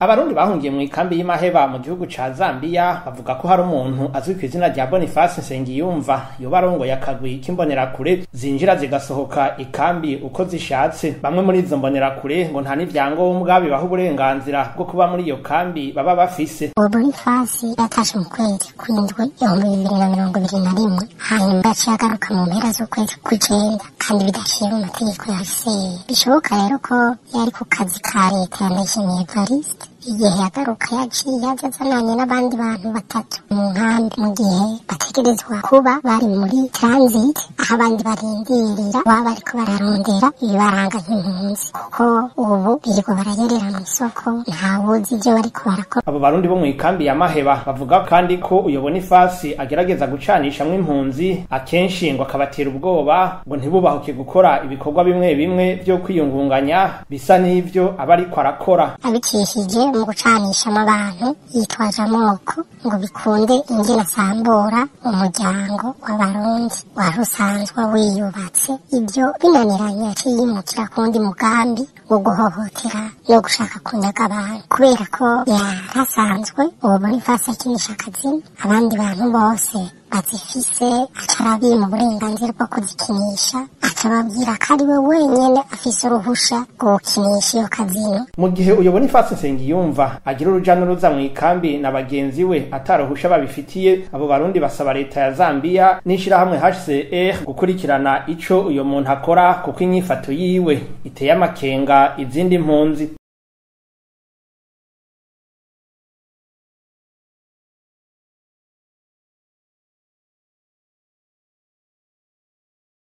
Abarundi bahungiye mu ikambi y'Imaheba mu gihugu ca Zambia bavuga ko hari umuntu azwi ku izina rya Boniface Nsengiyumva yoba arongoye akagwi k'imbonerakure zinjira zigasohoka ikambi uko zishatse. Bamwe muri izo mbonerakure ngo nta n'ivyangombwa bibaha uburenganzira bwo kuba muri iyo kambi baba bafise. Boniface yatashe mu kwezi kw'indwi 2021 hanyuma yaciye agaruka mu mpera z'ukwezi kw'icenda kandi bidaciye mu mategeko ya HCR. Bishoboka rero ko yari ku kazi ka leta ya Ndayishimiye Evariste igihe yagaruka yaciye azananye n'abandi bantu batatu mu nkambi mu gihe bategerezwa kuba bari muri transit aho abandi barindirira baba bariko bararondera ibibaranga nk'impunzi kuko ubu biriko barayerera mu isoko ntawuzi ivyo bariko barakora. Abo Barundi bo mu ikambi ya Maheba bavuga kandi ko uyo Boniface agerageza gucanishamwo impunzi akenshi ngo akabatera ubwoba ngo ntibubahuke gukora ibikorwa bimwe bimwe vyo kwiyungunganya bisa n'ivyo aba ariko arakora. Abicishije mu gucanishamo abantu yitwaje amoko ngo bikunde ingene asambura umuryango w'Abarundi wari usanzwe wiyubatse. Ibyo binaniranye yaciye yimukira kundi mugambi wo guhohotera no gushaka kunyaga abantu kubera ko yarasanzwe uwo Boniface akinisha akazina abandi bantu bose bazifise acarabi mu burenganzira bwo kuzikinisha acababwira ko ari we wenyene afise uruhusha rwo gukinisha iyo kazino. Mu gihe uyo Boniface Nsengiyumva agira uruja n'uruza mu ikambi na bagenzi we ataruhusha babifitiye, abo Barundi basaba leta ya Zambia n'ishirahamwe HCR gukurikirana ico uyo muntu akora kuko inyifato yiwe iteye amakenga izindi mpunzi.